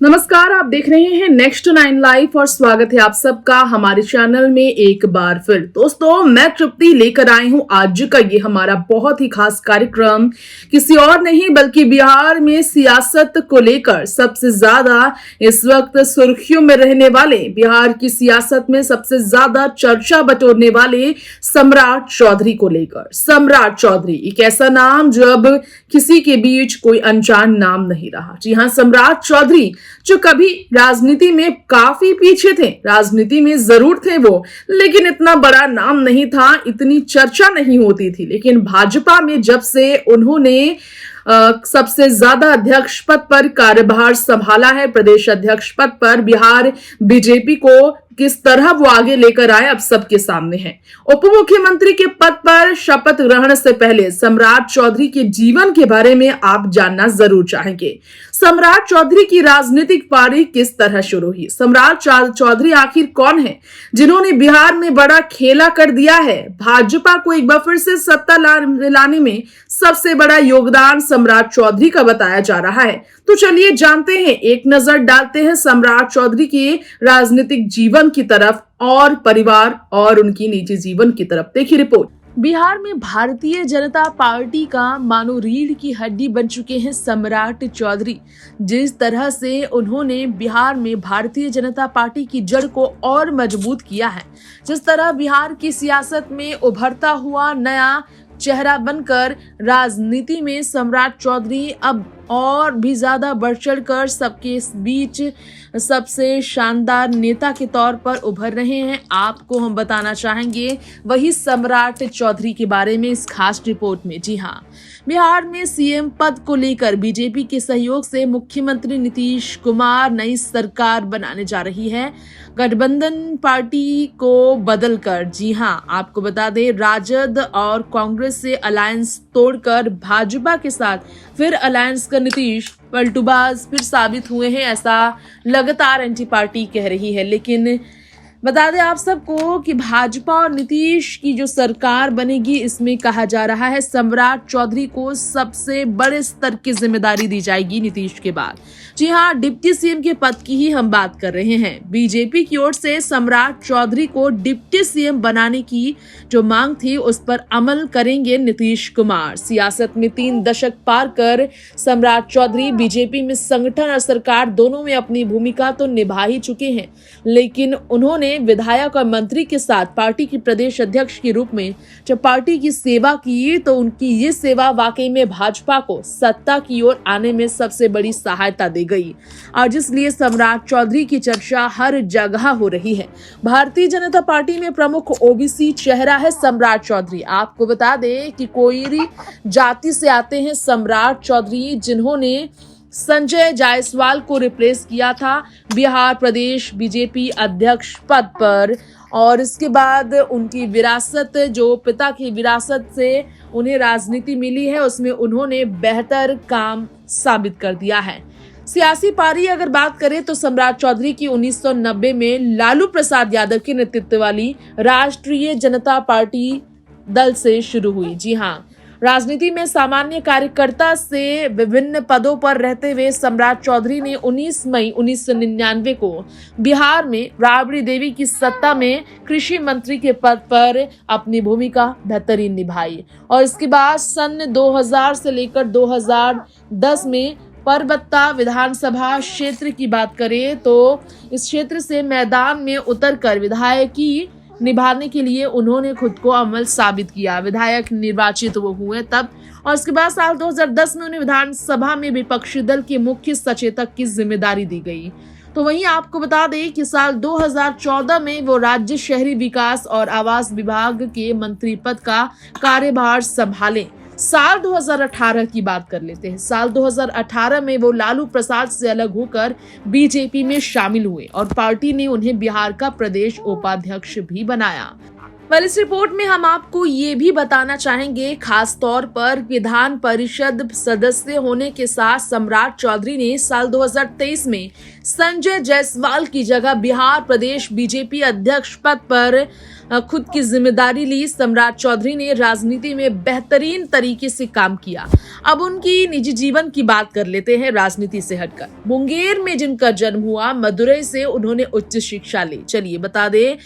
नमस्कार, आप देख रहे हैं नेक्स्ट 9 लाइव और स्वागत है आप सबका हमारे चैनल में एक बार फिर। दोस्तों, मैं तृप्ति लेकर आई हूं आज का ये हमारा बहुत ही खास कार्यक्रम। किसी और नहीं बल्कि बिहार में सियासत को लेकर सबसे ज्यादा इस वक्त सुर्खियों में रहने वाले, बिहार की सियासत में सबसे ज्यादा चर्चा बटोरने वाले सम्राट चौधरी को लेकर। सम्राट चौधरी एक ऐसा नाम जो अब किसी के बीच कोई अनजान नाम नहीं रहा। जी हाँ, सम्राट चौधरी जो कभी राजनीति में काफी पीछे थे, राजनीति में जरूर थे वो, लेकिन इतना बड़ा नाम नहीं था, इतनी चर्चा नहीं होती थी। लेकिन भाजपा में जब से उन्होंने सबसे ज्यादा अध्यक्ष पद पर कार्यभार संभाला है, प्रदेश अध्यक्ष पद पर, बिहार बीजेपी को किस तरह वो आगे लेकर आए अब सबके सामने है। उप मुख्यमंत्री के पद पर शपथ ग्रहण से पहले सम्राट चौधरी के जीवन के बारे में आप जानना जरूर चाहेंगे। सम्राट चौधरी की राजनीतिक पारी किस तरह शुरू हुई? सम्राट चौधरी आखिर कौन है जिन्होंने बिहार में बड़ा खेला कर दिया है? भाजपा को एक बार फिर से सत्ता लाने में सबसे बड़ा योगदान सम्राट चौधरी का बताया जा रहा है। तो चलिए जानते हैं, एक नजर डालते हैं सम्राट चौधरी के राजनीतिक जीवन की तरफ और परिवार और उनकी निजी जीवन की तरफ। देखिए रिपोर्ट। बिहार में भारतीय जनता पार्टी का मानो रीढ़ की हड्डी बन चुके हैं सम्राट चौधरी। जिस तरह से उन्होंने बिहार में भारतीय जनता पार्टी की जड़ को और मजबूत किया है, जिस तरह बिहार की सियासत में उभरता हुआ नया चेहरा बनकर राजनीति में सम्राट चौधरी अब और भी ज्यादा बढ़ चढ़ कर सबके बीच सबसे शानदार नेता के तौर पर उभर रहे हैं। आपको हम बताना चाहेंगे वही सम्राट चौधरी के बारे में इस खास रिपोर्ट में। जी हाँ, बिहार में सीएम पद को लेकर बीजेपी के सहयोग से मुख्यमंत्री नीतीश कुमार नई सरकार बनाने जा रही है, गठबंधन पार्टी को बदलकर। जी हाँ, आपको बता दें, राजद और कांग्रेस से अलायंस तोड़कर भाजपा के साथ फिर अलायंस कर नीतीश पलटूबाज फिर साबित हुए हैं, ऐसा लगातार एंटी पार्टी कह रही है। लेकिन बता दें आप सबको कि भाजपा और नीतीश की जो सरकार बनेगी, इसमें कहा जा रहा है सम्राट चौधरी को सबसे बड़े स्तर की जिम्मेदारी दी जाएगी नीतीश के बाद। जी हाँ, डिप्टी सीएम के पद की ही हम बात कर रहे हैं। बीजेपी की ओर से सम्राट चौधरी को डिप्टी सीएम बनाने की जो मांग थी, उस पर अमल करेंगे नीतीश कुमार। सियासत में 3 दशक पार कर सम्राट चौधरी बीजेपी में संगठन और सरकार दोनों में अपनी भूमिका तो निभा ही चुके हैं, लेकिन उन्होंने विधायक और मंत्री के साथ पार्टी के प्रदेश अध्यक्ष के रूप में जब पार्टी की सेवा की, तो उनकी ये सेवा वाकई में भाजपा को सत्ता की ओर आने में सबसे बड़ी सहायता दे गई। आज इसलिए सम्राट चौधरी की चर्चा हर जगह हो रही है। भारतीय जनता पार्टी में प्रमुख ओबीसी चेहरा है सम्राट चौधरी। आपको बता दें कि कोयरी जाति से आते हैं सम्राट चौधरी, जिन्होंने संजय जायसवाल को रिप्लेस किया था बिहार प्रदेश बीजेपी अध्यक्ष पद पर। और इसके बाद उनकी विरासत, जो पिता की विरासत से उन्हें राजनीति मिली है, उसमें उन्होंने बेहतर काम साबित कर दिया है। सियासी पारी अगर बात करें तो सम्राट चौधरी की 1990 में लालू प्रसाद यादव के नेतृत्व वाली राष्ट्रीय जनता पार्टी दल से शुरू हुई। जी हाँ, राजनीति में सामान्य कार्यकर्ता से विभिन्न पदों पर रहते हुए सम्राट चौधरी ने 19 मई 1999 को बिहार में राबड़ी देवी की सत्ता में कृषि मंत्री के पद पर अपनी भूमिका बेहतरीन निभाई। और इसके बाद सन 2000 से लेकर 2010 में परबत्ता विधानसभा क्षेत्र की बात करें तो इस क्षेत्र से मैदान में उतरकर विधायकी निभाने के लिए उन्होंने खुद को अमल साबित किया। विधायक निर्वाचित वो हुए तब, और उसके बाद साल 2010 में उन्हें विधानसभा में विपक्षी दल के मुख्य सचेतक की जिम्मेदारी दी गई। तो वहीं आपको बता दें कि साल 2014 में वो राज्य शहरी विकास और आवास विभाग के मंत्री पद का कार्यभार संभाले। साल 2018 की बात कर लेते हैं। साल 2018 में वो लालू प्रसाद से अलग होकर बीजेपी में शामिल हुए और पार्टी ने उन्हें बिहार का प्रदेश उपाध्यक्ष भी बनाया। वेल, इस रिपोर्ट में हम आपको ये भी बताना चाहेंगे, खास तौर पर विधान परिषद सदस्य होने के साथ सम्राट चौधरी ने साल 2023 में संजय जायसवाल की जगह बिहार प्रदेश बीजेपी अध्यक्ष पद पर खुद की जिम्मेदारी ली। सम्राट चौधरी ने राजनीति में बेहतरीन तरीके से काम किया। अब उनकी निजी जीवन की बात कर लेते हैं, राजनीति से हटकर। मुंगेर में जिनका जन्म हुआ, मदुरई से उन्होंने उच्च शिक्षा ली। चलिए बता दें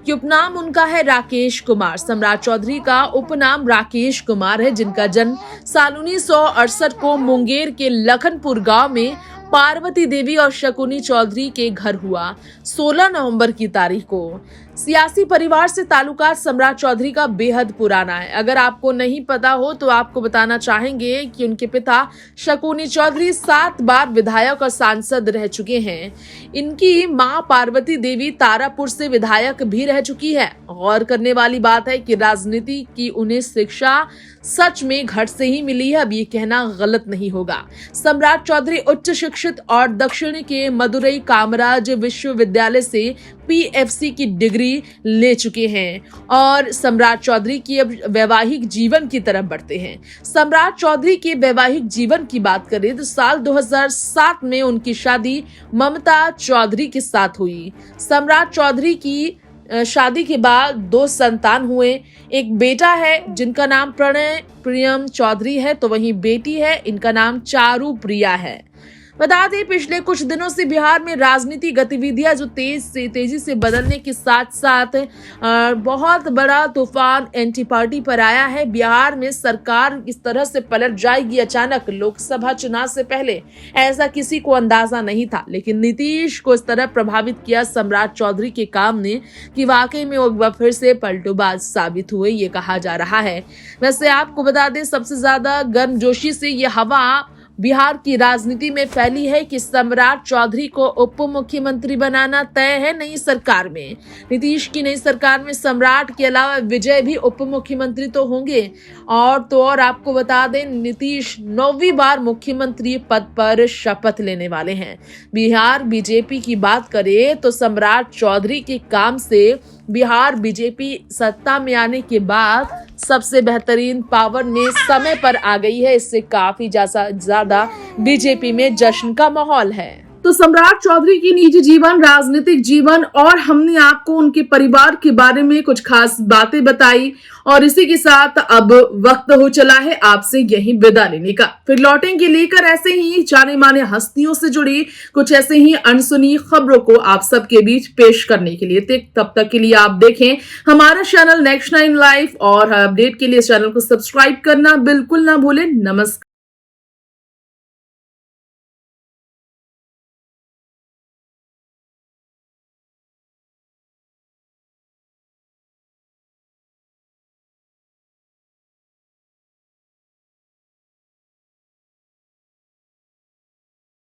कि उपनाम उनका है राकेश कुमार। सम्राट चौधरी का उपनाम राकेश कुमार है, जिनका जन्म साल 1968 को मुंगेर के लखनपुर गांव में पार्वती देवी और शकुनी चौधरी के घर हुआ। 16 नवंबर की तारीख को सियासी परिवार से ताल्लुकात सम्राट चौधरी का बेहद पुराना है। अगर आपको नहीं पता हो तो आपको बताना चाहेंगे कि उनके पिता शकुनी चौधरी 7 बार विधायक और सांसद रह चुके हैं। इनकी मां पार्वती देवी तारापुर से विधायक भी रह चुकी है। गौर करने वाली बात है कि राजनीति की उन्हें शिक्षा सच में घर से ही मिली है, अब ये कहना गलत नहीं होगा। सम्राट चौधरी उच्च शिक्षित और दक्षिण के मदुरई कामराज विश्वविद्यालय से पीएफसी की डिग्री ले चुके हैं। और सम्राट चौधरी की अब वैवाहिक जीवन की तरफ बढ़ते हैं। सम्राट चौधरी के वैवाहिक जीवन की बात करें तो साल 2007 में उनकी शादी ममता चौधरी के साथ हुई। सम्राट चौधरी की शादी के बाद 2 संतान हुए। एक बेटा है जिनका नाम प्रणय प्रियम चौधरी है, तो वहीं बेटी है, इनका नाम चारू प्रिया है। बता दें, पिछले कुछ दिनों से बिहार में राजनीतिक गतिविधियां जो तेजी से बदलने के साथ साथ बहुत बड़ा तूफान एंटी पार्टी पर आया है। बिहार में सरकार इस तरह से पलट जाएगी अचानक लोकसभा चुनाव से पहले, ऐसा किसी को अंदाजा नहीं था। लेकिन नीतीश को इस तरह प्रभावित किया सम्राट चौधरी के काम ने कि वाकई में वो एक बार फिर से पलटूबाज साबित हुए, ये कहा जा रहा है। वैसे आपको बता दें, सबसे ज्यादा गर्मजोशी से ये हवा बिहार की राजनीति में फैली है कि सम्राट चौधरी को उप मुख्यमंत्री बनाना तय है नई सरकार में। नीतीश की नई सरकार में सम्राट के अलावा विजय भी उप मुख्यमंत्री तो होंगे। और आपको बता दें, नीतीश 9वीं बार मुख्यमंत्री पद पर शपथ लेने वाले हैं। बिहार बीजेपी की बात करें तो सम्राट चौधरी के काम से बिहार बीजेपी सत्ता में आने के बाद सबसे बेहतरीन पावर में समय पर आ गई है। इससे काफी ज्यादा बीजेपी में जश्न का माहौल है। तो सम्राट चौधरी की निजी जीवन, राजनीतिक जीवन और हमने आपको उनके परिवार के बारे में कुछ खास बातें बताई। और इसी के साथ अब वक्त हो चला है आपसे यही विदा लेने का। फिर लौटेंगे लेकर ऐसे ही जाने माने हस्तियों से जुड़ी कुछ ऐसे ही अनसुनी खबरों को आप सबके बीच पेश करने के लिए। तब तक के लिए आप देखें हमारा चैनल नेक्स्ट 9 लाइव और अपडेट के लिए चैनल को सब्सक्राइब करना बिल्कुल ना भूलें। नमस्कार।